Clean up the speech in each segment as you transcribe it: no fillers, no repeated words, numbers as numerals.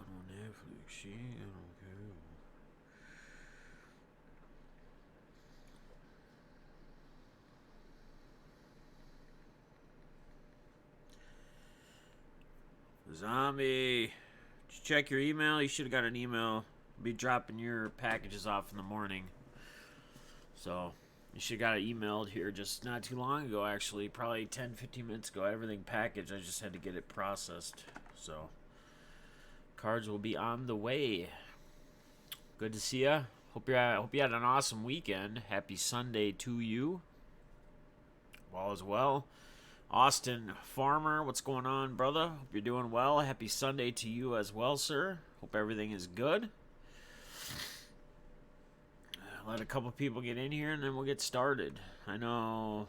on Netflix. Shit, I don't care. Zombie. Did you check your email? You should have got an email. Be dropping your packages off in the morning. So, you should have got it emailed here just not too long ago, actually. Probably 10-15 minutes ago. Everything packaged. I just had to get it processed. So, cards will be on the way. Good to see ya. Hope you had an awesome weekend. Happy Sunday to you. All as well. Austin Farmer, what's going on, brother? Hope you're doing well. Happy Sunday to you as well, sir. Hope everything is good. Let a couple people get in here, and then we'll get started. I know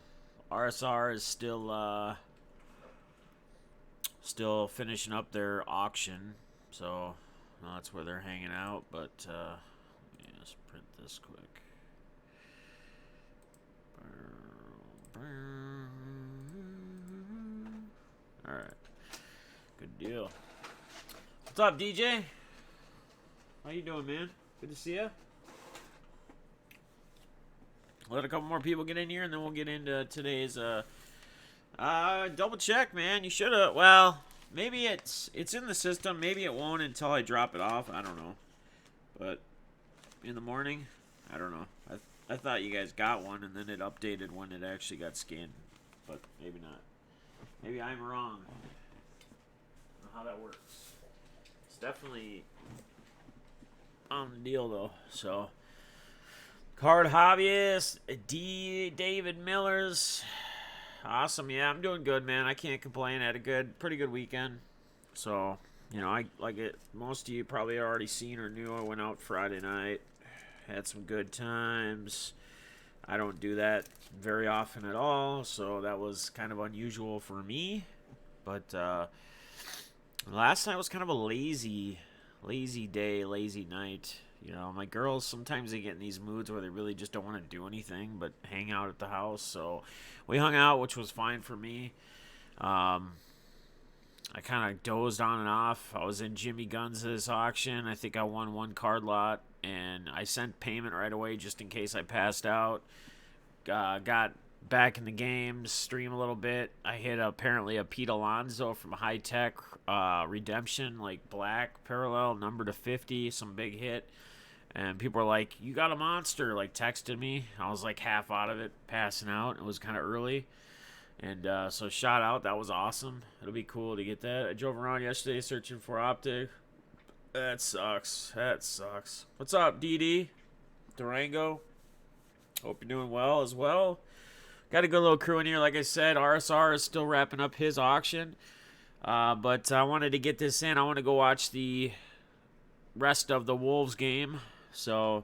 RSR is still finishing up their auction, so that's where they're hanging out. But let's print this quick. All right, good deal. What's up, DJ? How you doing, man? Good to see you. Let a couple more people get in here, and then we'll get into today's double check, man. You should have. Well, maybe it's in the system. Maybe it won't until I drop it off. I don't know. But in the morning, I don't know. I thought you guys got one, and then it updated when it actually got scanned. But maybe not. Maybe I'm wrong. I don't know how that works. It's definitely on the deal, though. So, Card Hobbyist, David Millers. Awesome. Yeah, I'm doing good, man. I can't complain. I had a pretty good weekend. So, I like it. Most of you probably already seen or knew I went out Friday night. Had some good times. I don't do that very often at all, so that was kind of unusual for me. But last night was kind of a lazy day, lazy night. My girls, sometimes they get in these moods where they really just don't want to do anything but hang out at the house. So we hung out, which was fine for me. I kind of dozed on and off. I was in Jimmy Guns' auction. I think I won one card lot, and I sent payment right away just in case I passed out. Got back in the game, stream a little bit. I hit apparently a Pete Alonso from High Tech Redemption, like black parallel, number to 50, some big hit. And people were like, "You got a monster," like texted me. I was like half out of it, passing out. It was kind of early. And so Shoutout, that was awesome. It'll be cool to get that. I drove around yesterday searching for Optic. That sucks. What's up, DD? Durango? Hope you're doing well as well. Got a good little crew in here. Like I said, RSR is still wrapping up his auction. But I wanted to get this in. I want to go watch the rest of the Wolves game. So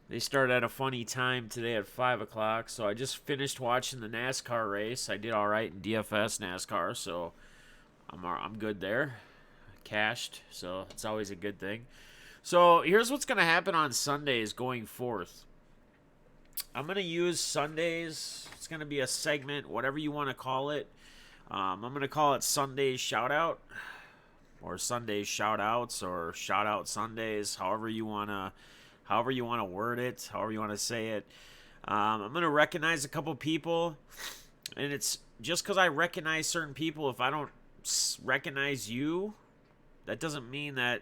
they started at a funny time today at 5 o'clock. So I just finished watching the NASCAR race. I did all right in DFS NASCAR, so I'm good there. Cashed, so it's always a good thing. So here's what's going to happen on Sundays going forth. I'm going to use Sundays. It's going to be a segment, whatever you want to call it. I'm going to call it Sundays Shoutout, or Sundays Shoutouts, or Shoutout Sundays, however you want to word it, however you want to say it. I'm going to recognize a couple people, and it's just because I recognize certain people. If I don't recognize you, that doesn't mean that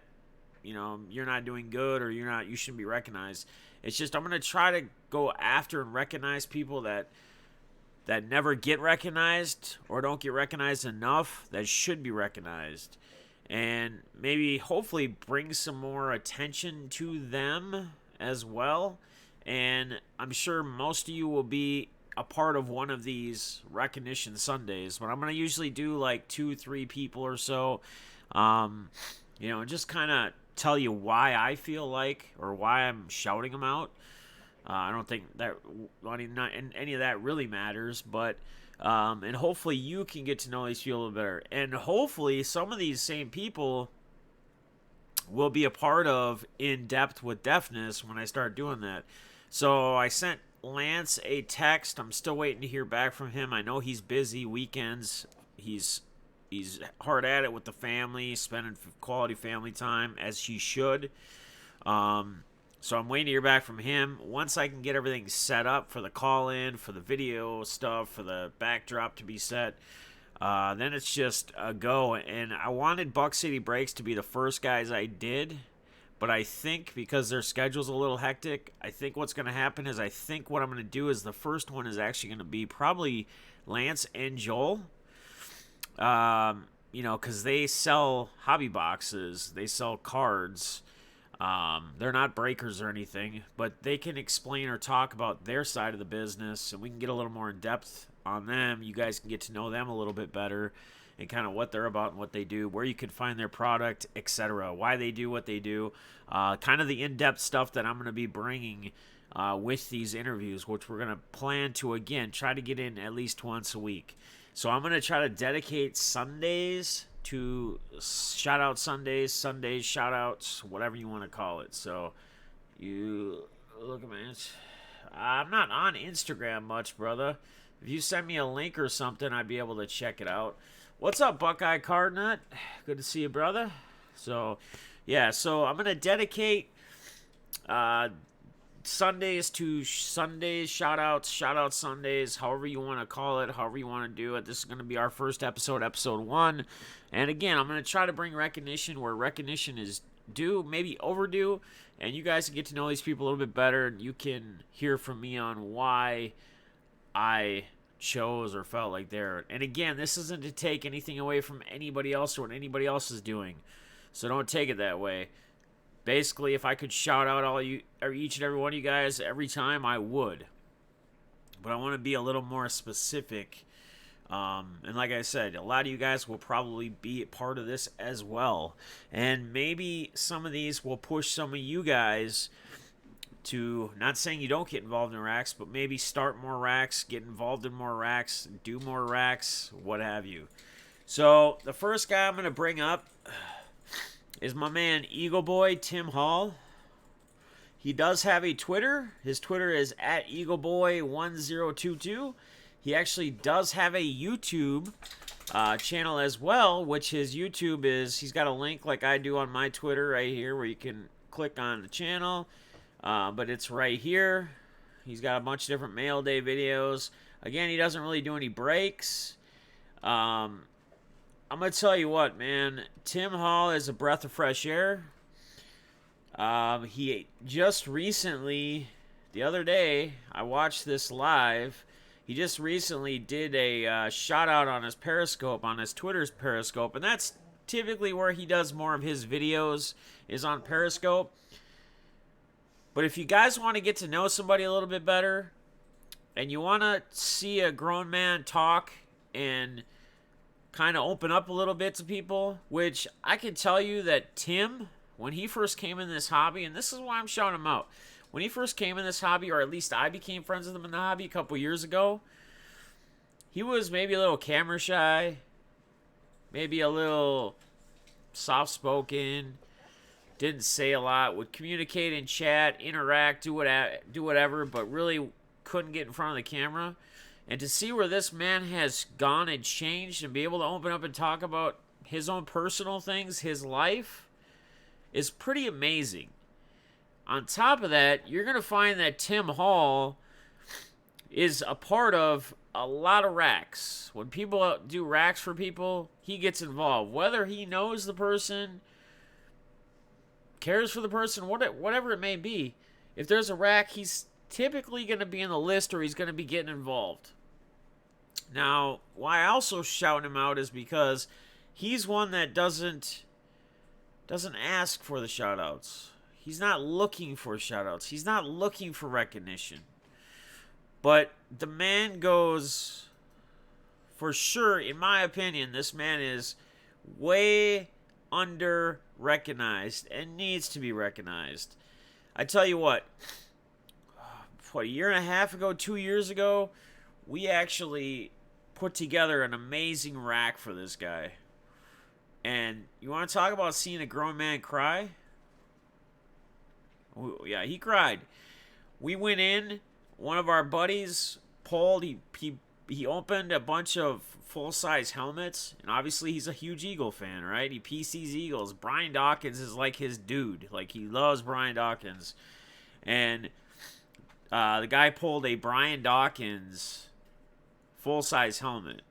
you're not doing good or you shouldn't be recognized. It's just I'm going to try to go after and recognize people that never get recognized or don't get recognized enough that should be recognized. And maybe hopefully bring some more attention to them as well. And I'm sure most of you will be a part of one of these recognition Sundays. But I'm going to usually do like 2-3 people or so. Just kind of tell you why I feel like or why I'm shouting them out. I don't think that not any of that really matters, but and hopefully you can get to know these people a little better, and hopefully some of these same people will be a part of In Depth with Deafness when I start doing that. So I sent Lance a text. I'm still waiting to hear back from him. I know he's busy weekends. He's He's hard at it with the family, spending quality family time as he should. So I'm waiting to hear back from him. Once I can get everything set up for the call-in, for the video stuff, for the backdrop to be set, then it's just a go. And I wanted Buck City Breaks to be the first guys I did, but I think because their schedule's a little hectic, I think what's going to happen is I think what I'm going to do is the first one is actually going to be probably Lance and Joel. Because they sell hobby boxes, they sell cards. They're not breakers or anything, but they can explain or talk about their side of the business, and we can get a little more in depth on them. You guys can get to know them a little bit better and kind of what they're about and what they do, where you can find their product, etc., why they do what they do, kind of the in-depth stuff that I'm going to be bringing with these interviews, which we're going to plan to, again, try to get in at least once a week. So I'm going to try to dedicate Sundays to Shoutout Sundays, Shoutouts, whatever you want to call it. So you look at me. I'm not on Instagram much, brother. If you send me a link or something, I'd be able to check it out. What's up, Buckeye Cardnut? Good to see you, brother. So, yeah, so I'm going to dedicate Sundays to Sundays, Shoutout Sundays, however you want to call it, however you want to do it. This is going to be our first episode 1. And again, I'm going to try to bring recognition where recognition is due, maybe overdue, and you guys can get to know these people a little bit better, and you can hear from me on why I chose or felt like they're. And again, this isn't to take anything away from anybody else or what anybody else is doing, so don't take it that way. Basically, if I could shout out all you, or each and every one of you guys every time, I would. But I want to be a little more specific. And like I said, a lot of you guys will probably be a part of this as well. And maybe some of these will push some of you guys to, not saying you don't get involved in racks, but maybe start more racks, get involved in more racks, do more racks, what have you. So the first guy I'm going to bring up is my man Eagle Boy Tim Hall. He does have a Twitter. His Twitter is @EagleBoy1022. He actually does have a YouTube channel as well, which his YouTube is, he's got a link like I do on my Twitter right here where you can click on the channel. But it's right here. He's got a bunch of different mail day videos. Again, he doesn't really do any breaks. I'm going to tell you what, man. Tim Hall is a breath of fresh air. He just recently, the other day, I watched this live. He just recently did a shout-out on his Periscope, on his Twitter's Periscope. And that's typically where he does more of his videos, is on Periscope. But if you guys want to get to know somebody a little bit better, and you want to see a grown man talk and kind of open up a little bit to people, which I can tell you that Tim, when he first came in this hobby, and this is why I'm shouting him out, when he first came in this hobby, or at least I became friends with him in the hobby a couple years ago, he was maybe a little camera shy, maybe a little soft-spoken, didn't say a lot, would communicate in chat, interact, do whatever, but really couldn't get in front of the camera. And to see where this man has gone and changed and be able to open up and talk about his own personal things, his life, is pretty amazing. On top of that, you're going to find that Tim Hall is a part of a lot of racks. When people do racks for people, he gets involved. Whether he knows the person, cares for the person, whatever it may be, if there's a rack, he's typically going to be in the list or he's going to be getting involved. Now, why I also shout him out is because he's one that doesn't ask for the shoutouts. He's not looking for shoutouts. He's not looking for recognition. But the man goes, for sure, in my opinion, this man is way under recognized and needs to be recognized. I tell you what, a year and a half ago, 2 years ago, we actually put together an amazing rack for this guy. And you want to talk about seeing a grown man cry? Ooh, yeah, he cried. We went in, one of our buddies pulled, he he opened a bunch of full-size helmets, and obviously he's a huge Eagle fan, right? He PCs Eagles. Brian Dawkins is like his dude. Like, he loves Brian Dawkins. And the guy pulled a Brian Dawkins full-size helmet.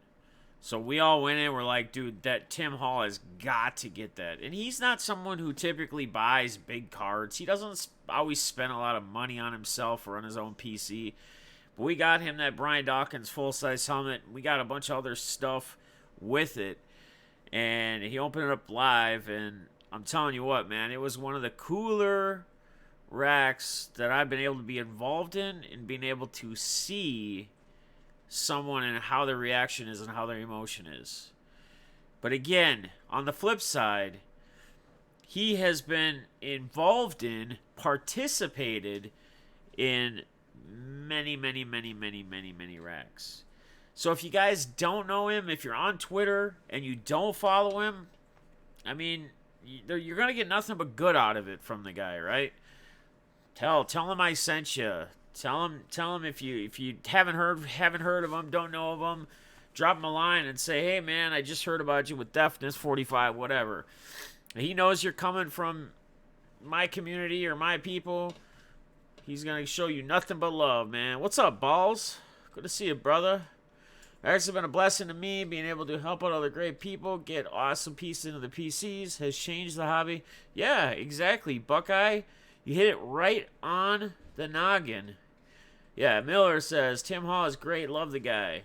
So we all went in, we're like, dude, that Tim Hall has got to get that. And he's not someone who typically buys big cards. He doesn't always spend a lot of money on himself or on his own PC. But we got him that Brian Dawkins full-size helmet. We got a bunch of other stuff with it. And he opened it up live, and I'm telling you what, man, it was one of the cooler racks that I've been able to be involved in and being able to see someone and how their reaction is and how their emotion is. But again, on the flip side, he has been involved in, participated in many racks. So if you guys don't know him, if you're on Twitter and you don't follow him, I mean, you're going to get nothing but good out of it from the guy, right? Tell him I sent you. Tell him if you haven't heard of him, don't know of him, drop him a line and say, hey man, I just heard about you with Defness45, whatever. He knows you're coming from my community or my people. He's gonna show you nothing but love, man. What's up, Balls? Good to see you, brother. It's been a blessing to me being able to help out other great people, get awesome pieces into the PCs, has changed the hobby. Yeah, exactly, Buckeye. You hit it right on the noggin. Yeah, Miller says, Tim Hall is great. Love the guy.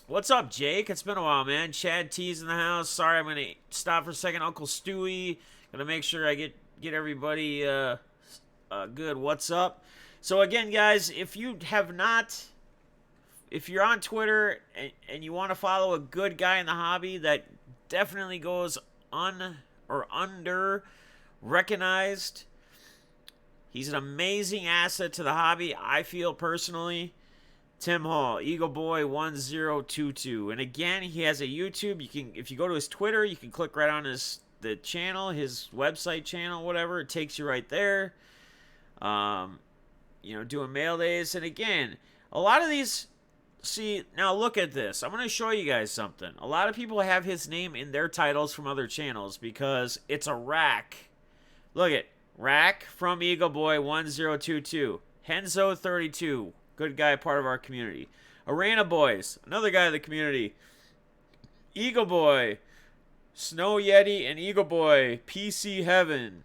What's up, Jake? It's been a while, man. Chad T's in the house. Sorry, I'm going to stop for a second. Uncle Stewie. Going to make sure I get everybody good. What's up? So, again, guys, if you're on Twitter and you want to follow a good guy in the hobby that definitely goes under recognized, he's an amazing asset to the hobby, I feel personally. Tim Hall, Eagle Boy 1022. And again, he has a YouTube. If you go to his Twitter, you can click right on the channel, his website channel, whatever. It takes you right there. Doing mail days. And again, a lot of these, see, now look at this. I'm going to show you guys something. A lot of people have his name in their titles from other channels because it's a rack. Look at Rack from Eagle Boy 1022. Henzo 32. Good guy, part of our community. Arena Boys, another guy of the community. Eagle Boy, Snow Yeti, and Eagle Boy, PC Heaven.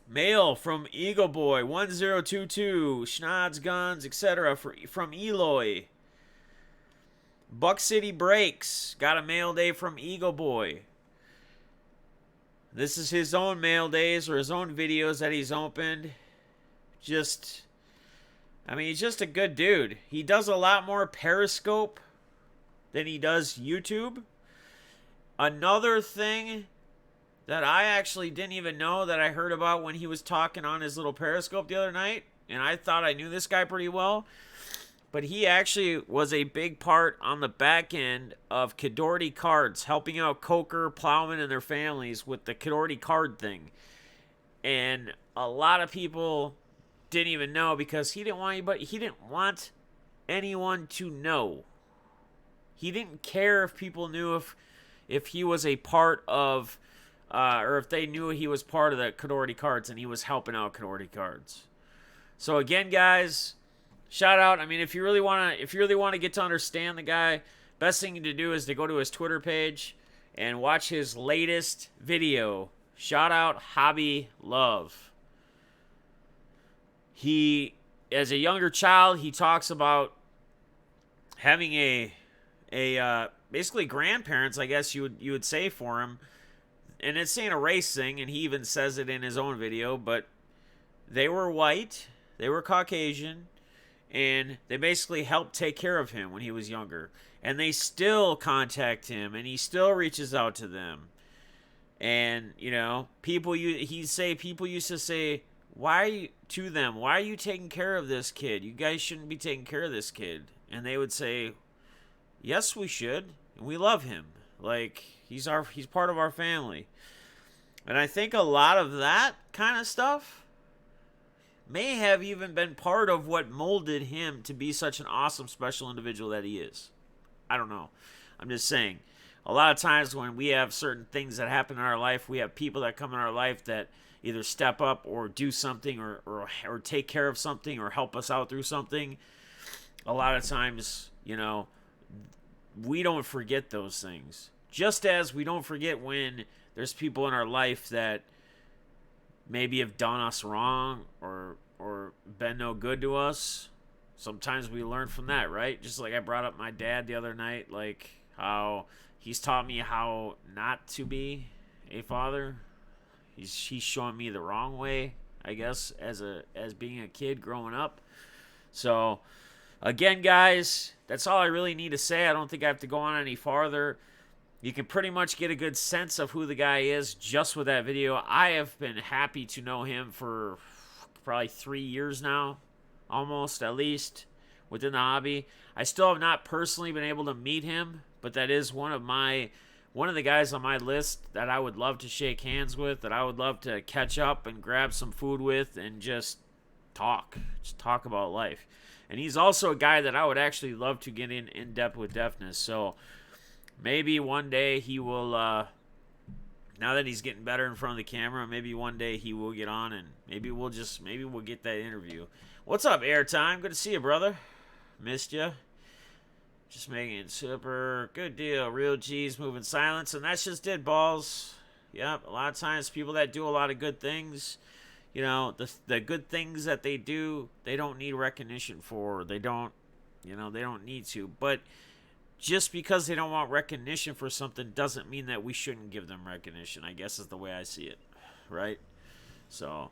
Mail from Eagle Boy 1022. Schnods Guns, etc. From Eloy. Buck City Breaks, got a mail day from Eagle Boy. This is his own mail days or his own videos that he's opened. He's just a good dude. He does a lot more Periscope than he does YouTube. Another thing that I actually didn't even know that I heard about when he was talking on his little Periscope the other night, and I thought I knew this guy pretty well, but he actually was a big part on the back end of Kidorty Cards, helping out Coker, Plowman, and their families with the Kidorty card thing. And a lot of people didn't even know because he didn't want anyone to know. He didn't care if people knew if he was a part of, or if they knew he was part of the Kidorty Cards and he was helping out Kidorty Cards. So again, guys, shout out. I mean, if you really want to get to understand the guy, best thing to do is to go to his Twitter page and watch his latest video. Shout out Hobby Love. He, as a younger child, he talks about having a basically grandparents, I guess you would say, for him. And it's saying a race thing, and he even says it in his own video, but they were white, they were Caucasian, and they basically helped take care of him when he was younger. And they still contact him, and he still reaches out to them. And, people used to say, why are you taking care of this kid? You guys shouldn't be taking care of this kid. And they would say, yes, we should. And we love him. Like, he's part of our family. And I think a lot of that kind of stuff may have even been part of what molded him to be such an awesome special individual that he is. I don't know. I'm just saying. A lot of times when we have certain things that happen in our life, we have people that come in our life that either step up or do something or take care of something or help us out through something. A lot of times, we don't forget those things. Just as we don't forget when there's people in our life that maybe have done us wrong or been no good to us. Sometimes we learn from that, right? Just like I brought up my dad the other night, like how he's taught me how not to be a father. He's showing me the wrong way, I guess, as being a kid growing up. So again, guys, that's all I really need to say. I don't think I have to go on any farther. You can pretty much get a good sense of who the guy is just with that video. I have been happy to know him for probably 3 years now, almost, at least, within the hobby. I still have not personally been able to meet him, but that is one of the guys on my list that I would love to shake hands with, that I would love to catch up and grab some food with and just talk about life. And he's also a guy that I would actually love to get in depth with deafness. So maybe one day he will, now that he's getting better in front of the camera, maybe one day he will get on and maybe we'll get that interview. What's up, Airtime? Good to see you, brother. Missed you. Just making it super. Good deal. Real G's moving silence. And that's just it, balls. Yep. A lot of times people that do a lot of good things, the good things that they do, they don't need recognition for. They don't need to. But just because they don't want recognition for something doesn't mean that we shouldn't give them recognition, I guess is the way I see it. Right? So,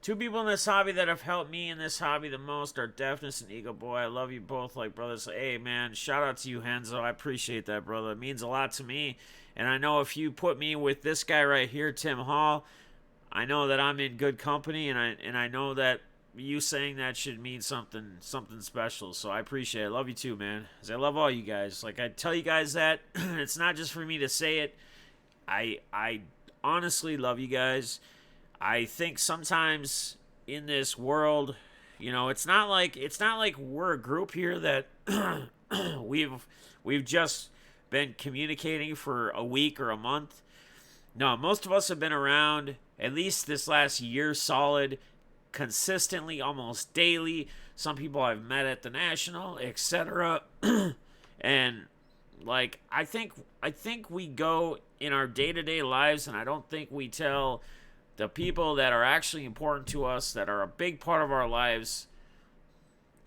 two people in this hobby that have helped me in this hobby the most are Deafness and Eagle Boy. I love you both like brothers. Hey, man, shout out to you, Henzo. I appreciate that, brother. It means a lot to me. And I know if you put me with this guy right here, Tim Hall, I know that I'm in good company, and I know that you saying that should mean something special. So I appreciate it. I love you too, man. Because I love all you guys. Like, I tell you guys that it's not just for me to say it. I honestly love you guys. I think sometimes in this world, it's not like we're a group here that we've just been communicating for a week or a month. No, most of us have been around at least this last year solid, consistently, almost daily. Some people I've met at the National, etc. And like I think we go in our day-to-day lives, and I don't think we tell the people that are actually important to us, that are a big part of our lives,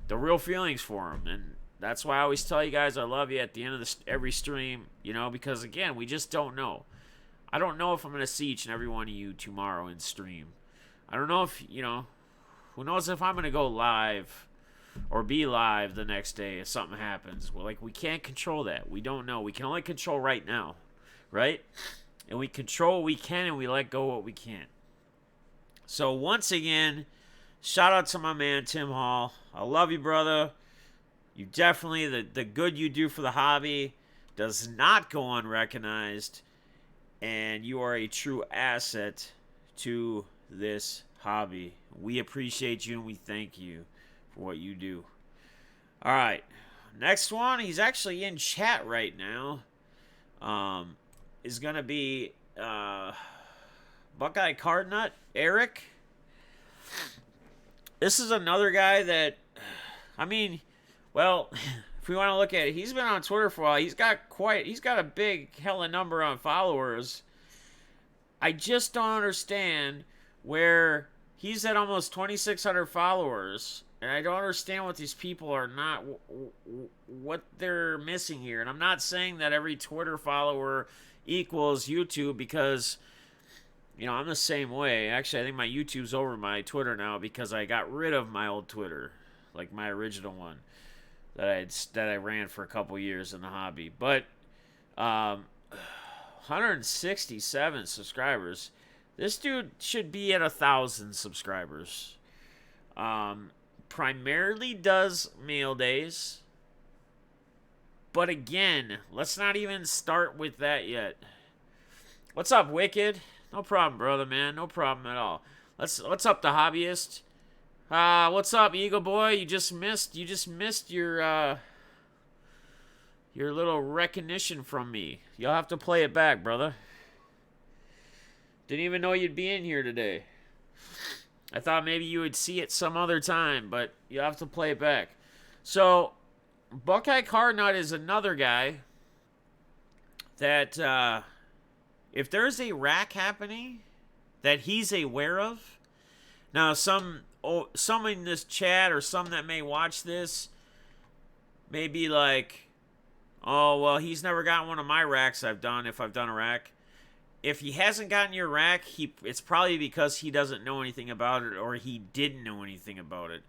the real feelings for them. And that's why I always tell you guys I love you at the end of every stream, because again, we just don't know. I don't know if I'm going to see each and every one of you tomorrow in stream. I don't know if, who knows if I'm going to go live or be live the next day if something happens. Well, we can't control that. We don't know. We can only control right now, right? And we control what we can and we let go what we can't. So once again, shout out to my man, Tim Hall. I love you, brother. You definitely, the good you do for the hobby does not go unrecognized. And you are a true asset to this hobby. We appreciate you and we thank you for what you do. All right. Next one, he's actually in chat right now. Is going to be Buckeye Cardnut, Eric. This is another guy that, if we want to look at it, he's been on Twitter for a while. He's got a big hella number on followers. I just don't understand where he's at almost 2,600 followers, and I don't understand what these people are not, what they're missing here. And I'm not saying that every Twitter follower equals YouTube, because I'm the same way. Actually, I think my YouTube's over my Twitter now because I got rid of my old Twitter, like my original one that I ran for a couple years in the hobby. But 167 subscribers. This dude should be at 1,000 subscribers. Primarily does mail days. But again, let's not even start with that yet. What's up, Wicked? No problem, brother, man. No problem at all. Let's up the hobbyist. What's up, Eagle Boy? You just missed your little recognition from me. You'll have to play it back, brother. Didn't even know you'd be in here today. I thought maybe you would see it some other time, but you'll have to play it back. So, Buckeye Cardnut is another guy that, if there's a rack happening that he's aware of, now some in this chat or some that may watch this may be like, oh, well, he's never got one of my racks I've done if I've done a rack. If he hasn't gotten your rack, it's probably because he doesn't know anything about it or he didn't know anything about it.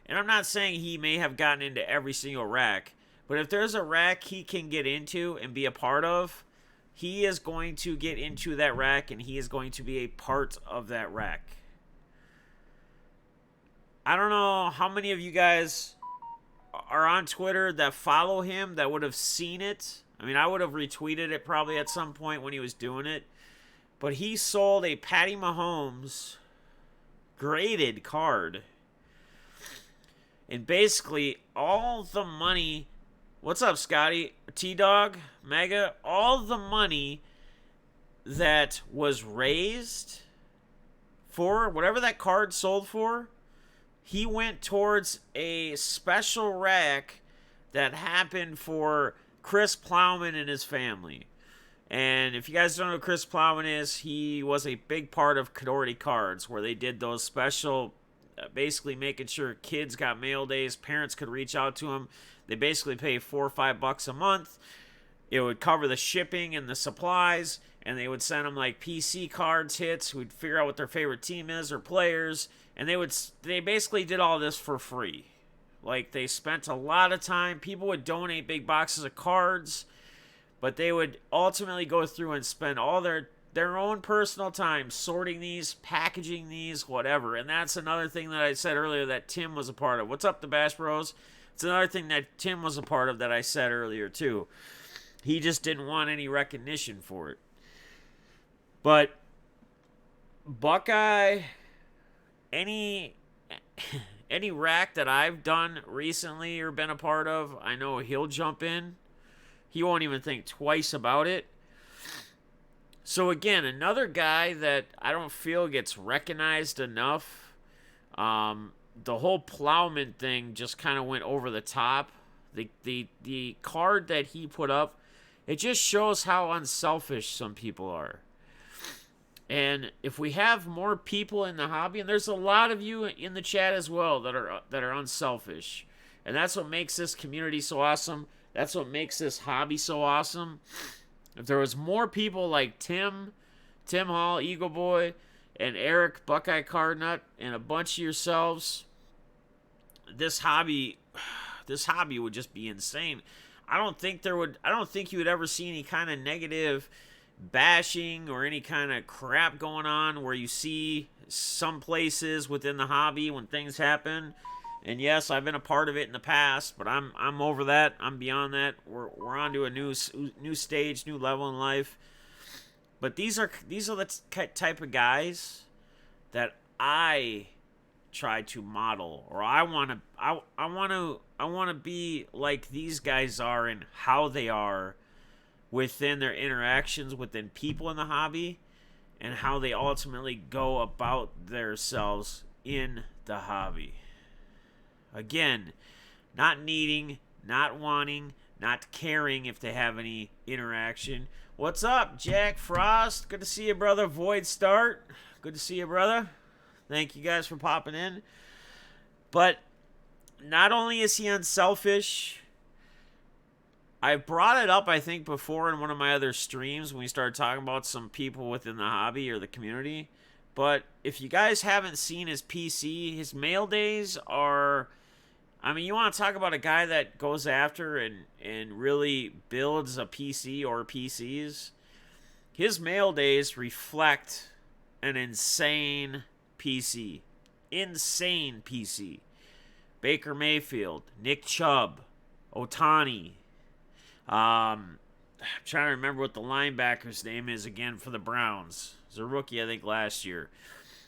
And I'm not saying he may have gotten into every single rack, but if there's a rack he can get into and be a part of, he is going to get into that rack and he is going to be a part of that rack. I don't know how many of you guys are on Twitter that follow him that would have seen it. I mean, I would have retweeted it probably at some point when he was doing it. But he sold a Patty Mahomes graded card. And basically, all the money... What's up, Scotty? T-Dog? Mega? All the money that was raised for whatever that card sold for, he went towards a special rack that happened for Chris Plowman and his family. And if you guys don't know who Chris Plowman is, he was a big part of Cadority Cards, where they did those special, basically making sure kids got mail days, parents could reach out to them. They basically pay $4 or $5 a month. It would cover the shipping and the supplies, and they would send them like PC cards, hits. We'd figure out what their favorite team is or players, and they basically did all this for free. Like, they spent a lot of time. People would donate big boxes of cards, but they would ultimately go through and spend all their own personal time sorting these, packaging these, whatever. And that's another thing that I said earlier that Tim was a part of. What's up, the Bash Bros? It's another thing that Tim was a part of that I said earlier, too. He just didn't want any recognition for it. But Buckeye, any rack that I've done recently or been a part of, I know he'll jump in. He won't even think twice about it. So again, another guy that I don't feel gets recognized enough. The whole Plowman thing just kind of went over the top. The card that he put up, it just shows how unselfish some people are. And if we have more people in the hobby, and there's a lot of you in the chat as well that are unselfish, and that's what makes this community so awesome. That's what makes this hobby so awesome. If there was more people like Tim Hall, Eagle Boy, and Eric, Buckeye Cardnut, and a bunch of yourselves, this hobby would just be insane. I don't think you would ever see any kind of negative bashing or any kind of crap going on where you see some places within the hobby when things happen. And yes, I've been a part of it in the past, but I'm over that. I'm beyond that. We're on to a new stage, new level in life. But these are the type of guys that I try to model, or I want to be like these guys are and how they are within their interactions within people in the hobby, and how they ultimately go about themselves in the hobby. Again, not needing, not wanting, not caring if they have any interaction. What's up, Jack Frost? Good to see you, brother. Void Start. Good to see you, brother. Thank you guys for popping in. But not only is he unselfish, I brought it up, I think, before in one of my other streams when we started talking about some people within the hobby or the community. But if you guys haven't seen his PC, his mail days are... I mean, you want to talk about a guy that goes after and really builds a PC or PCs? His mail days reflect an insane PC. Insane PC. Baker Mayfield, Nick Chubb, Otani. I'm trying to remember what the linebacker's name is again for the Browns. He was a rookie, I think, last year.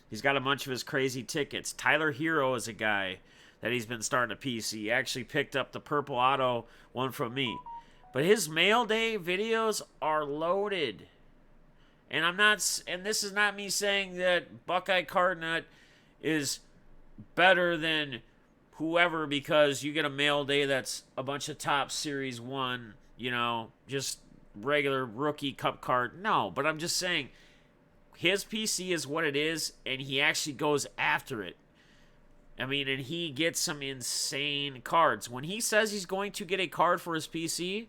He's got a bunch of his crazy tickets. Tyler Hero is a guy that he's been starting to PC. He actually picked up the Purple Auto one from me. But his mail day videos are loaded. And this is not me saying that Buckeye Cardnut is better than whoever because you get a mail day that's a bunch of top Series 1, just regular rookie cup card. No, but I'm just saying his PC is what it is, and he actually goes after it. I mean, and he gets some insane cards. When he says he's going to get a card for his PC,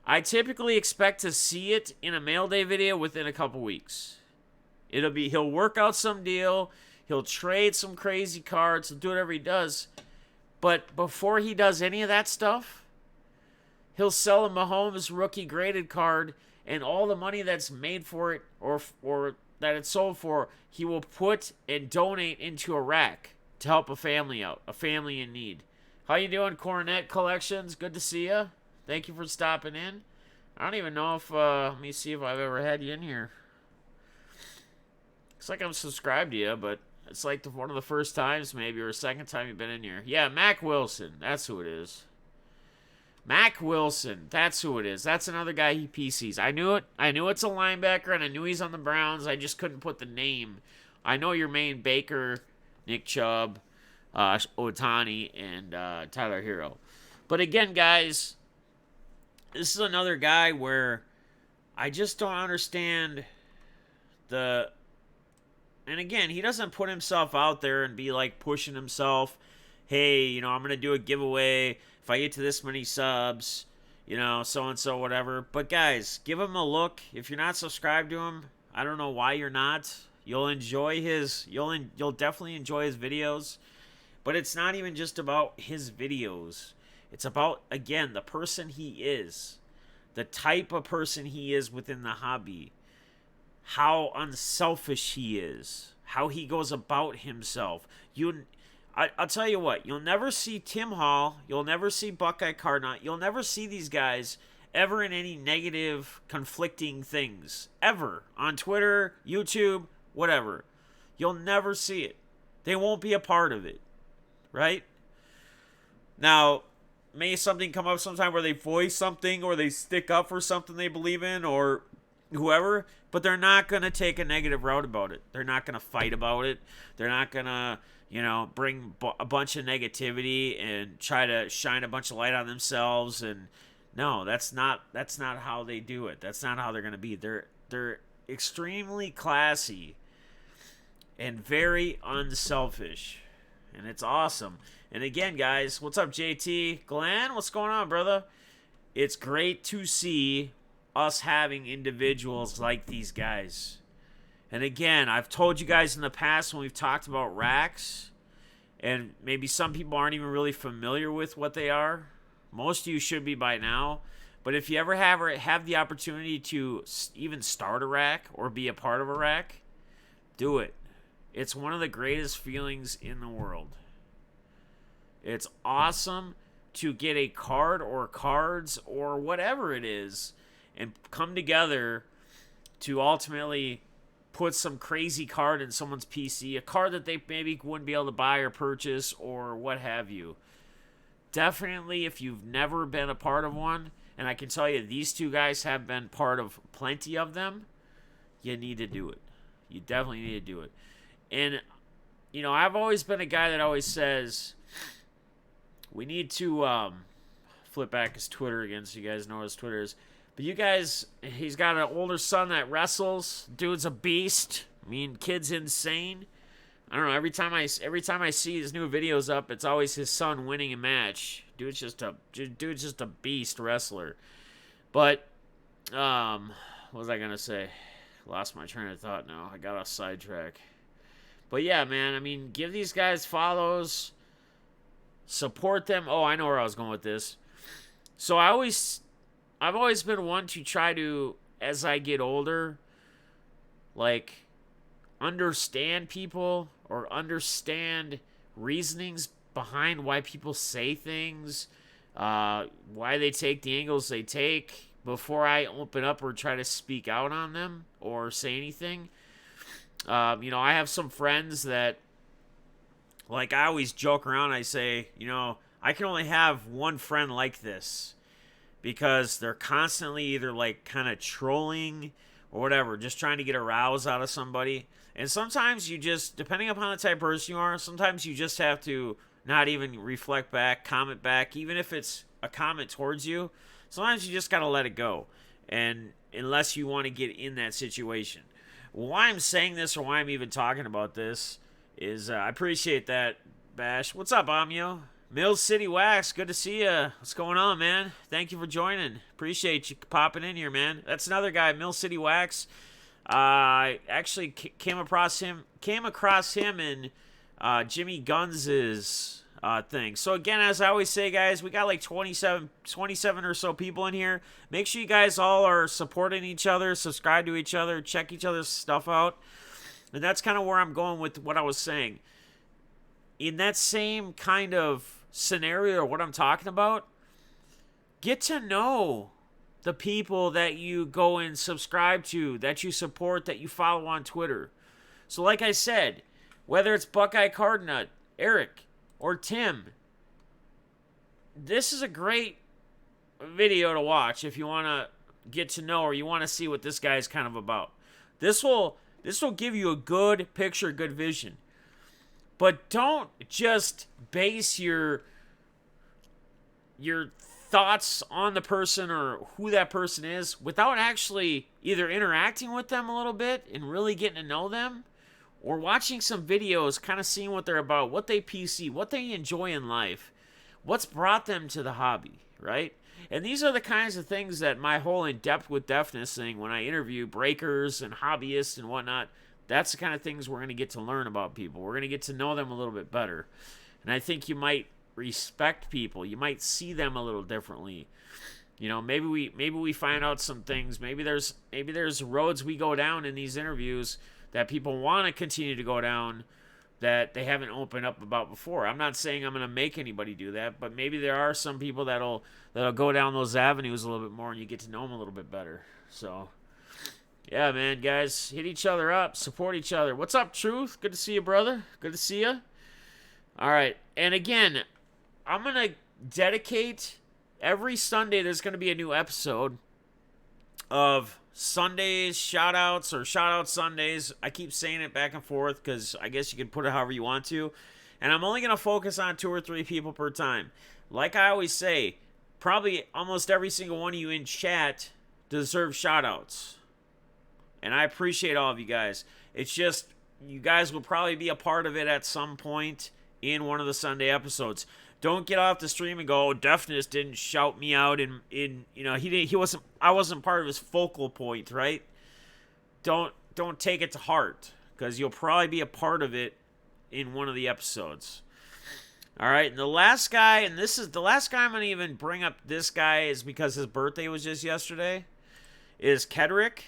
I typically expect to see it in a mail day video within a couple weeks. He'll work out some deal, he'll trade some crazy cards, he'll do whatever he does. But before he does any of that stuff, he'll sell a Mahomes rookie graded card, and all the money that's made for it or that it's sold for, he will put and donate into a rack to help a family out, a family in need. How you doing, Coronet Collections? Good to see you. Thank you for stopping in. I don't even know if, let me see if I've ever had you in here. Looks like I'm subscribed to you, but it's like one of the first times maybe, or second time you've been in here. Yeah, Mac Wilson. That's who it is. Mac Wilson. That's who it is. That's another guy he PCs. I knew it. I knew it's a linebacker, and I knew he's on the Browns. I just couldn't put the name. I know your main Baker, Nick Chubb, Otani, and Tyler Hero. But again, guys, this is another guy where I just don't understand the... And again, he doesn't put himself out there and be like pushing himself. Hey, I'm going to do a giveaway if I get to this many subs, so-and-so, whatever. But guys, give him a look. If you're not subscribed to him, I don't know why you're not. You'll definitely enjoy his videos. But it's not even just about his videos. It's about, again, the person he is. The type of person he is within the hobby. How unselfish he is. How he goes about himself. I'll tell you what. You'll never see Tim Hall. You'll never see Buckeye Cardinal. You'll never see these guys ever in any negative, conflicting things. Ever. On Twitter, YouTube, whatever. You'll never see it. They won't be a part of it. Right? Now, may something come up sometime where they voice something or they stick up for something they believe in or whoever, but they're not going to take a negative route about it. They're not going to fight about it. They're not going to, bring a bunch of negativity and try to shine a bunch of light on themselves. And no, that's not how they do it. That's not how they're going to be. They're extremely classy and very unselfish. And it's awesome. And again, guys, what's up, JT? Glenn, what's going on, brother? It's great to see us having individuals like these guys. And again, I've told you guys in the past when we've talked about racks, and maybe some people aren't even really familiar with what they are. Most of you should be by now. But if you ever have the opportunity to even start a rack or be a part of a rack, do it. It's one of the greatest feelings in the world. It's awesome to get a card or cards or whatever it is and come together to ultimately put some crazy card in someone's PC, a card that they maybe wouldn't be able to buy or purchase or what have you. Definitely, if you've never been a part of one, and I can tell you these two guys have been part of plenty of them, you need to do it. You definitely need to do it. And, I've always been a guy that always says we need to flip back his Twitter again so you guys know what his Twitter is. But you guys, he's got an older son that wrestles. Dude's a beast. Kid's insane. I don't know. Every time I see his new videos up, it's always his son winning a match. Dude's just a beast wrestler. But what was I gonna say? Lost my train of thought now. I got off sidetrack. But yeah, man. Give these guys follows. Support them. Oh, I know where I was going with this. So I've always been one to try to, as I get older, understand people or understand reasonings behind why people say things, why they take the angles they take before I open up or try to speak out on them or say anything. I have some friends that, like, I always joke around. I say, I can only have one friend like this because they're constantly either like kind of trolling or whatever, just trying to get a rouse out of somebody. And sometimes you just, depending upon the type of person you are, sometimes you just have to not even reflect back, comment back, even if it's a comment towards you. Sometimes you just got to let it go. And unless you want to get in that situation. Why I'm saying this or why I'm even talking about this is I appreciate that, Bash. What's up, Amio? Mills City Wax, good to see you. What's going on, man? Thank you for joining. Appreciate you popping in here, man. That's another guy, Mills City Wax. I actually came across him in Jimmy Guns' thing. So again, as I always say, guys, we got like 27 or so people in here. Make sure you guys all are supporting each other, subscribe to each other, check each other's stuff out. And that's kind of where I'm going with what I was saying. In that same kind of scenario, what I'm talking about, get to know the people that you go and subscribe to, that you support, that you follow on Twitter. So like I said, whether it's Buckeye Cardnut, Eric, or Tim, this is a great video to watch if you want to get to know or you want to see what this guy is kind of about. This will give you a good picture, good vision. But don't just base your thoughts on the person or who that person is without actually either interacting with them a little bit and really getting to know them, or watching some videos, kind of seeing what they're about, what they PC, what they enjoy in life, what's brought them to the hobby, right? And these are the kinds of things that my whole In Depth with Deafness thing, when I interview breakers and hobbyists and whatnot, that's the kind of things we're going to get to learn about people. We're going to get to know them a little bit better. And I think you might respect people. You might see them a little differently. Maybe we find out some things. Maybe there's roads we go down in these interviews that people want to continue to go down that they haven't opened up about before. I'm not saying I'm going to make anybody do that, but maybe there are some people that'll go down those avenues a little bit more and you get to know them a little bit better. So, yeah, man, guys, hit each other up, support each other. What's up, Truth? Good to see you, brother. Good to see you. All right, and again, I'm going to dedicate every Sunday, there's going to be a new episode of Sundays, Shoutouts, or Shoutout Sundays. I keep saying it back and forth because I guess you can put it however you want to. And I'm only going to focus on 2 or 3 people per time. Like I always say, probably almost every single one of you in chat deserves shoutouts. And I appreciate all of you guys. It's just, you guys will probably be a part of it at some point in one of the Sunday episodes. Don't get off the stream and go, Defness didn't shout me out I wasn't part of his focal point, right? Don't take it to heart, because you'll probably be a part of it in one of the episodes. All right, and the last guy, and this is the last guy I'm going to even bring up, this guy is because his birthday was just yesterday, is Kedrick.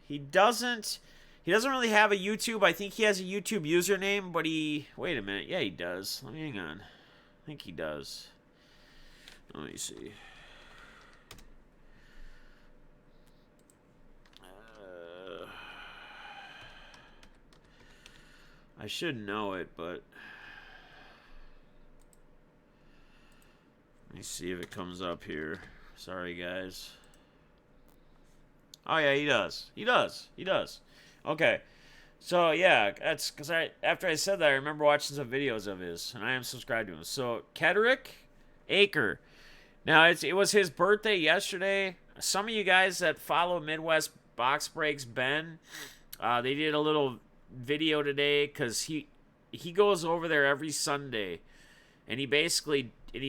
He doesn't really have a YouTube. I think he has a YouTube username, but wait a minute. Yeah, he does. Let me hang on. I think he does. Let me see. I should know it, but let me see if it comes up here. Sorry, guys. Oh, yeah, he does. He does. Okay. So, yeah, that's because after I said that, I remember watching some videos of his, and I am subscribed to him. So, Kedrick Aker. Now, it was his birthday yesterday. Some of you guys that follow Midwest Box Breaks Ben, they did a little video today because he goes over there every Sunday, and he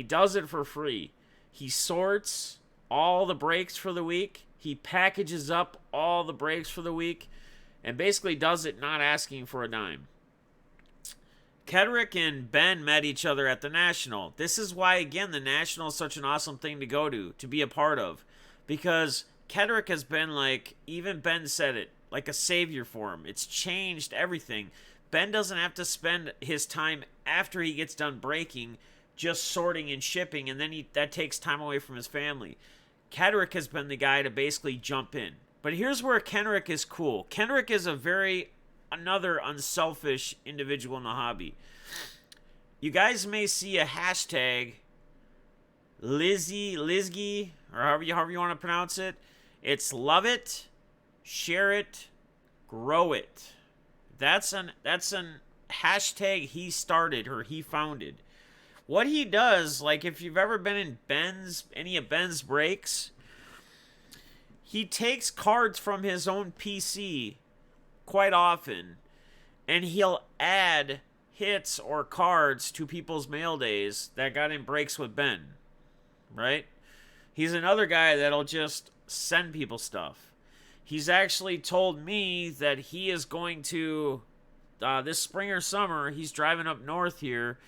does it for free. He sorts all the breaks for the week. He packages up all the breaks for the week, and basically does it not asking for a dime. Kedrick and Ben met each other at the National. This is why, again, the National is such an awesome thing to go to be a part of. Because Kedrick has been like, even Ben said it, like a savior for him. It's changed everything. Ben doesn't have to spend his time after he gets done breaking just sorting and shipping, and then that takes time away from his family. Kedrick has been the guy to basically jump in. But here's where Kedrick is cool. Kedrick is a very another unselfish individual in the hobby. You guys may see a hashtag Lizgy, or however you want to pronounce it. It's love it, share it, grow it. That's an hashtag he started or he founded. What he does, like if you've ever been in any of Ben's breaks, he takes cards from his own PC quite often, and he'll add hits or cards to people's mail days that got in breaks with Ben, right? He's another guy that'll just send people stuff. He's actually told me that he is going to, this spring or summer, he's driving up north here,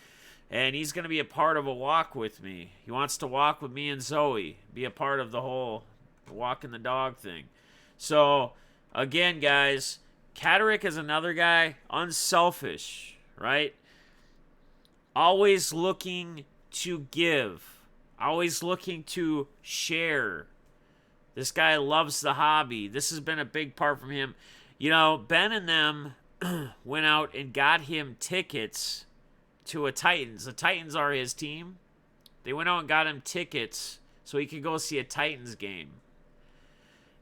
and he's going to be a part of a walk with me. He wants to walk with me and Zoe, be a part of the whole walking the dog thing. So, again, guys, Catterick is another guy, unselfish, right? Always looking to give. Always looking to share. This guy loves the hobby. This has been a big part from him. You know, Ben and them went out and got him tickets to a Titans. The Titans are his team. They went out and got him tickets so he could go see a Titans game.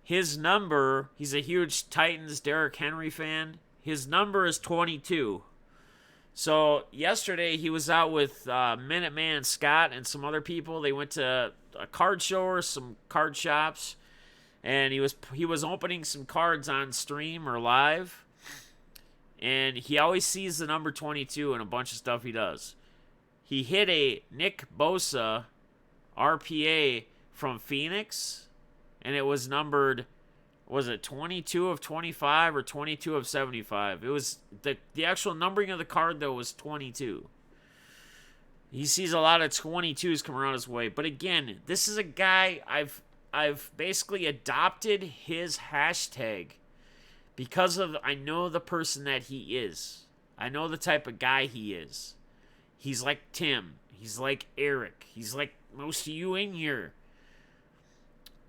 His number, he's a huge Titans Derrick Henry fan. His number is 22. So yesterday he was out with Minuteman Scott and some other people. They went to a card show or some card shops, and he was opening some cards on stream or live. And he always sees the number 22 in a bunch of stuff he does. He hit a Nick Bosa RPA from Phoenix, and it was numbered, was it 22 of 25 or 22 of 75? It was the actual numbering of the card, though, was 22. He sees a lot of 22s come around his way. But again, this is a guy I've basically adopted his hashtag because of I know the person that he is. I know the type of guy he is. He's like Tim. He's like Eric. He's like most of you in here.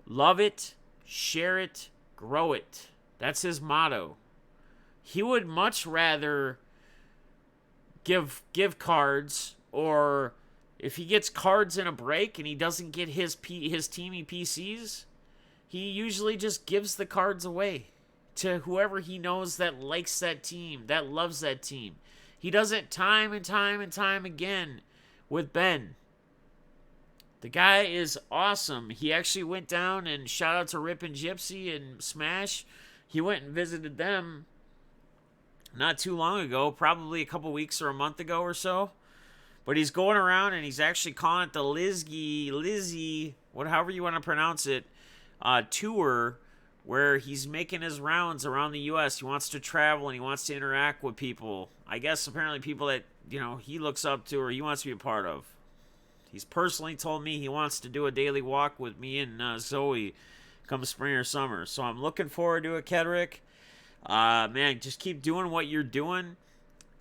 Love it, share it, grow it. That's his motto. He would much rather give cards, or if he gets cards in a break and he doesn't get his teamy PCs, he usually just gives the cards away to whoever he knows that likes that team, that loves that team. He does it time and time and time again with Ben. The guy is awesome. He actually went down, and shout out to Rip and Gypsy and Smash. He went and visited them not too long ago, probably a couple weeks or a month ago or so. But he's going around, and he's actually calling it the Lizzy, however you want to pronounce it, tour, where he's making his rounds around the U.S. He wants to travel, and he wants to interact with people. I guess apparently people that, he looks up to or he wants to be a part of. He's personally told me he wants to do a daily walk with me and Zoe come spring or summer. So I'm looking forward to it, Kedrick. Man, just keep doing what you're doing.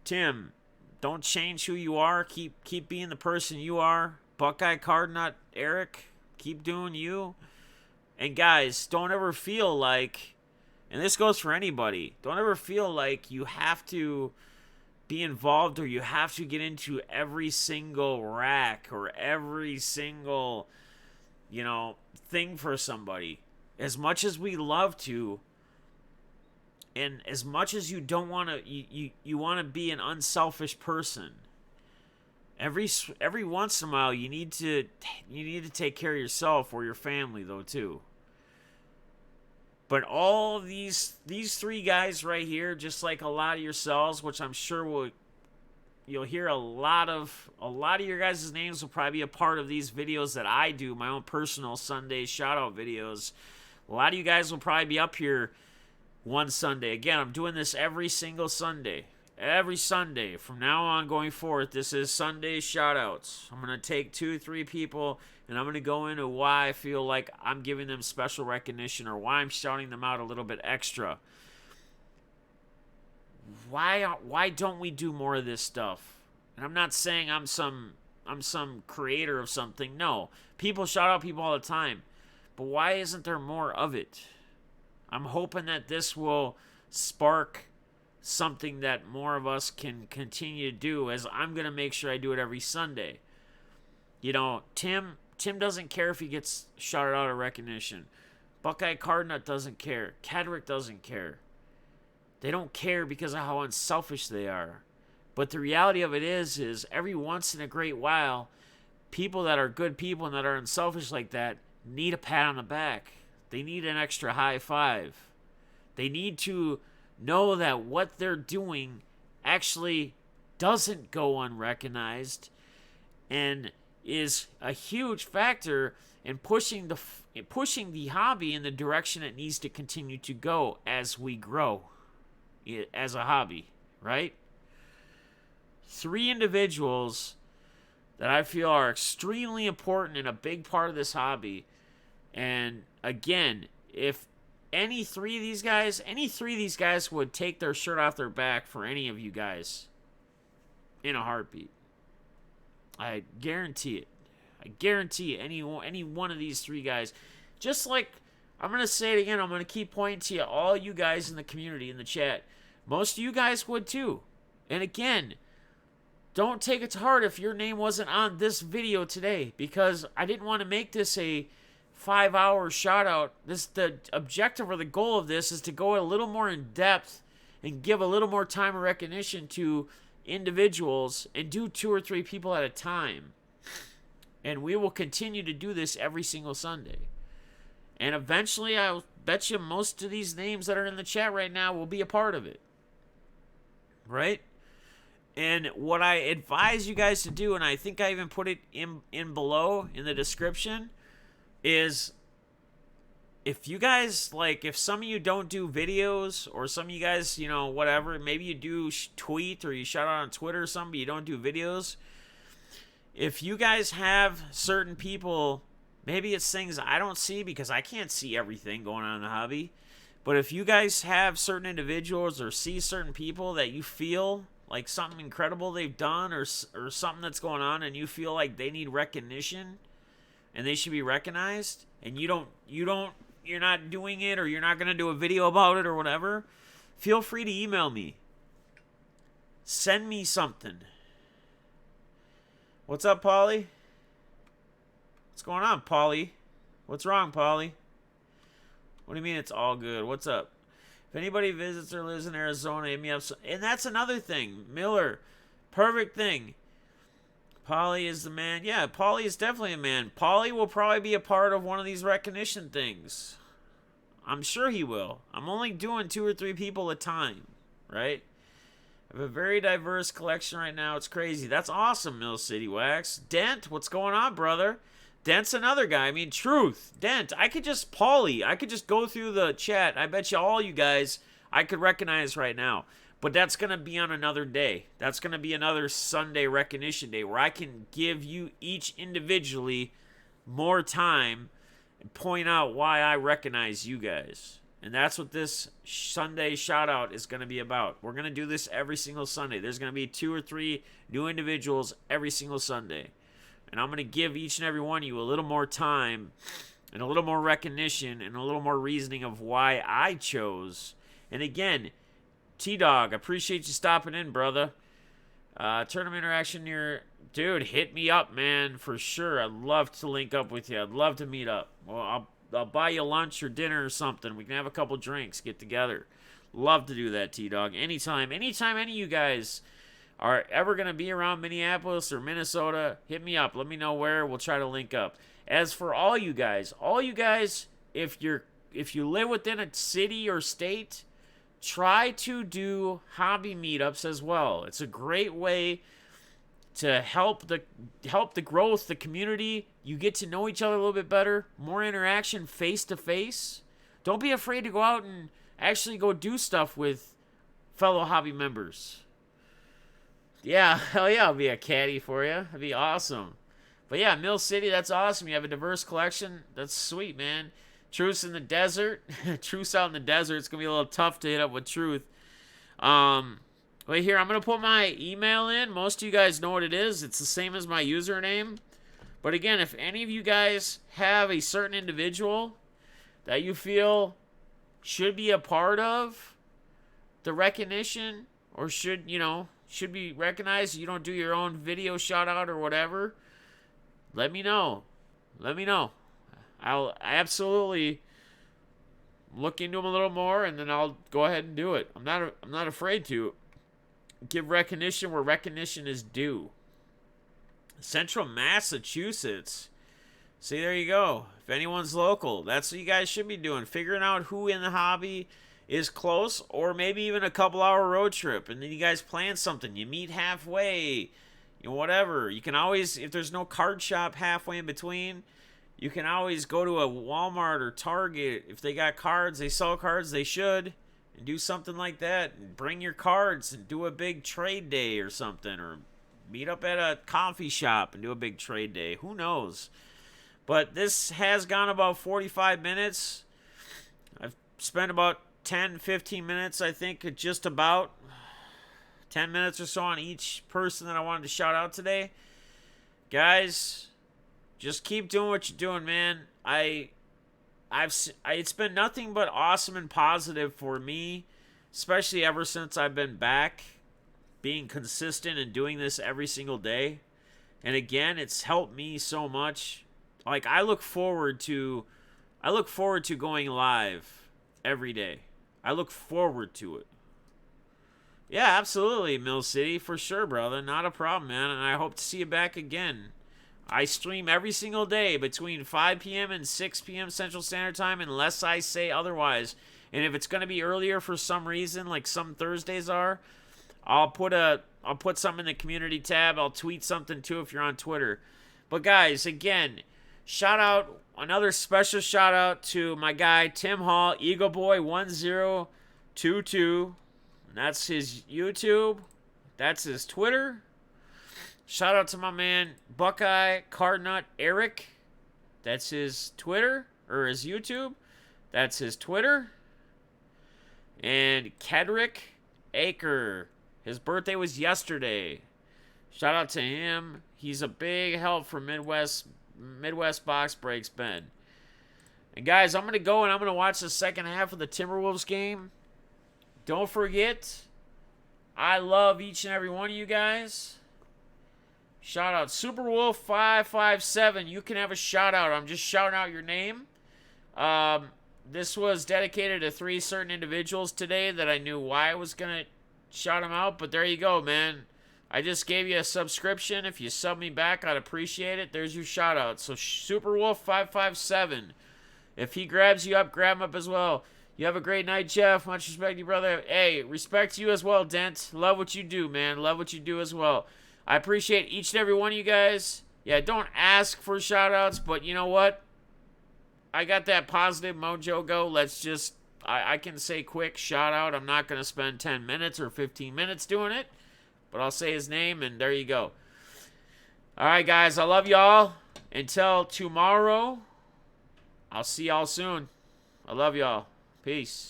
Tim, don't change who you are. Keep being the person you are. Buckeye Cardnut Eric, keep doing you. And guys, don't ever feel like, and this goes for anybody, don't ever feel like you have to be involved or you have to get into every single rack or every single, thing for somebody. As much as we love to, and as much as you don't want to, you want to be an unselfish person. Every once in a while, you need to take care of yourself or your family, though, too. But all these three guys right here, just like a lot of yourselves, which I'm sure you'll hear a lot of your guys' names will probably be a part of these videos that I do, my own personal Sunday shoutout videos. A lot of you guys will probably be up here one Sunday. Again, I'm doing this every single Sunday. Every Sunday from now on going forward, this is Sunday shoutouts. I'm going to take 2-3 people, and I'm going to go into why I feel like I'm giving them special recognition or why I'm shouting them out a little bit extra. Why don't we do more of this stuff? And I'm not saying I'm some creator of something. No, people shout out people all the time. But why isn't there more of it? I'm hoping that this will spark something that more of us can continue to do, as I'm going to make sure I do it every Sunday. You know, Tim doesn't care if he gets shouted out of recognition. Buckeye Cardnut doesn't care. Cadrick doesn't care. They don't care because of how unselfish they are. But the reality of it is every once in a great while, people that are good people and that are unselfish like that need a pat on the back. They need an extra high five. They need to know that what they're doing actually doesn't go unrecognized and is a huge factor in pushing the hobby in the direction it needs to continue to go as we grow as a hobby, right? 3 individuals that I feel are extremely important and a big part of this hobby. And again, if any 3 of these guys would take their shirt off their back for any of you guys in a heartbeat. I guarantee it. I guarantee it. Any one of these 3 guys. Just like, I'm going to say it again. I'm going to keep pointing to you, all you guys in the community, in the chat. Most of you guys would too. And again, don't take it to heart if your name wasn't on this video today, because I didn't want to make this a 5-hour shout out. The objective or the goal of this is to go a little more in depth and give a little more time of recognition to individuals and do 2 or 3 people at a time. And we will continue to do this every single Sunday. And eventually, I'll bet you most of these names that are in the chat right now will be a part of it. Right? And what I advise you guys to do, and I think I even put it in below in the description, is if you guys, like, if some of you don't do videos, or some of you guys, you know, whatever, maybe you do tweet or you shout out on Twitter or something, but you don't do videos. If you guys have certain people, maybe it's things I don't see because I can't see everything going on in the hobby, but if you guys have certain individuals or see certain people that you feel like something incredible they've done or something that's going on and you feel like they need recognition and they should be recognized, and you're not doing it, or you're not going to do a video about it or whatever, feel free to email me. Send me something. What's up, Polly? What's going on, Polly? What's wrong, Polly? What do you mean it's all good? What's up? If anybody visits or lives in Arizona, hit me up. And that's another thing. Miller, perfect thing. Polly is the man. Yeah, Polly is definitely a man. Polly will probably be a part of one of these recognition things. I'm sure he will. I'm only doing 2 or 3 people at a time, right? I have a very diverse collection right now. It's crazy. That's awesome, Mill City Wax. Dent, what's going on, brother? Dent's another guy. I mean, Truth. Dent, I could just go through the chat. I bet you all you guys I could recognize right now. But that's going to be on another day. That's going to be another Sunday recognition day where I can give you each individually more time and point out why I recognize you guys. And that's what this Sunday shout out is going to be about. We're going to do this every single Sunday. There's going to be 2 or 3 new individuals every single Sunday. And I'm going to give each and every one of you a little more time and a little more recognition and a little more reasoning of why I chose. And again, T-Dog, appreciate you stopping in, brother. Tournament interaction near... Dude, hit me up, man, for sure. I'd love to link up with you. I'd love to meet up. Well, I'll buy you lunch or dinner or something. We can have a couple drinks, get together. Love to do that, T-Dog. Anytime any of you guys are ever going to be around Minneapolis or Minnesota, hit me up. Let me know where. We'll try to link up. As for all you guys, if you live within a city or state, try to do hobby meetups as well. It's a great way to help the growth, the community. You get to know each other a little bit better, more interaction face to face. Don't be afraid to go out and actually go do stuff with fellow hobby members. Yeah, hell yeah, I'll be a caddy for you. That'd be awesome. But yeah, Mill City, that's awesome. You have a diverse collection. That's sweet, man. Truth's in the desert. Truth's out in the desert. It's going to be a little tough to hit up with Truth. Wait here, I'm going to put my email in. Most of you guys know what it is. It's the same as my username. But again, if any of you guys have a certain individual that you feel should be a part of the recognition, or should, should be recognized, you don't do your own video shout out or whatever, let me know. Let me know. I absolutely look into them a little more, and then I'll go ahead and do it. I'm not afraid to give recognition where recognition is due. Central Massachusetts. See, there you go. If anyone's local, that's what you guys should be doing. Figuring out who in the hobby is close, or maybe even a couple-hour road trip, and then you guys plan something. You meet halfway, whatever. You can always, if there's no card shop halfway in between, you can always go to a Walmart or Target. If they got cards, they sell cards, they should, and do something like that. And bring your cards and do a big trade day or something, or meet up at a coffee shop and do a big trade day. Who knows? But this has gone about 45 minutes. I've spent about 10, 15 minutes, I think, just about 10 minutes or so on each person that I wanted to shout out today. Guys, just keep doing what you're doing, man. It's been nothing but awesome and positive for me, especially ever since I've been back, being consistent and doing this every single day. And again, it's helped me so much. Like, I look forward to going live every day. I look forward to it. Yeah, absolutely, Mill City, for sure, brother. Not a problem, man. And I hope to see you back again. I stream every single day between 5 p.m. and 6 p.m. Central Standard Time, unless I say otherwise. And if it's going to be earlier for some reason, like some Thursdays are, I'll put something in the community tab. I'll tweet something too if you're on Twitter. But guys, again, shout out, another special shout out to my guy Tim Hall, Eagle Boy 1022. And that's his YouTube. That's his Twitter. Shout out to my man Buckeye Cardnut Eric. That's his Twitter, or his YouTube. That's his Twitter. And Kedrick Aker. His birthday was yesterday. Shout out to him. He's a big help for Midwest Box Breaks Ben. And guys, I'm going to go and I'm going to watch the second half of the Timberwolves game. Don't forget, I love each and every one of you guys. Shout out Superwolf557. You can have a shout out. I'm just shouting out your name. This was dedicated to 3 certain individuals today that I knew why I was going to shout them out. But there you go, man. I just gave you a subscription. If you sub me back, I'd appreciate it. There's your shout out. So Superwolf557. If he grabs you up, grab him up as well. You have a great night, Jeff. Much respect to you, brother. Hey, respect to you as well, Dent. Love what you do, man. Love what you do as well. I appreciate each and every one of you guys. Yeah, don't ask for shout-outs, but you know what? I got that positive mojo go. Let's just, I can say quick shout-out. I'm not going to spend 10 minutes or 15 minutes doing it, but I'll say his name, and there you go. All right, guys, I love y'all. Until tomorrow, I'll see y'all soon. I love y'all. Peace.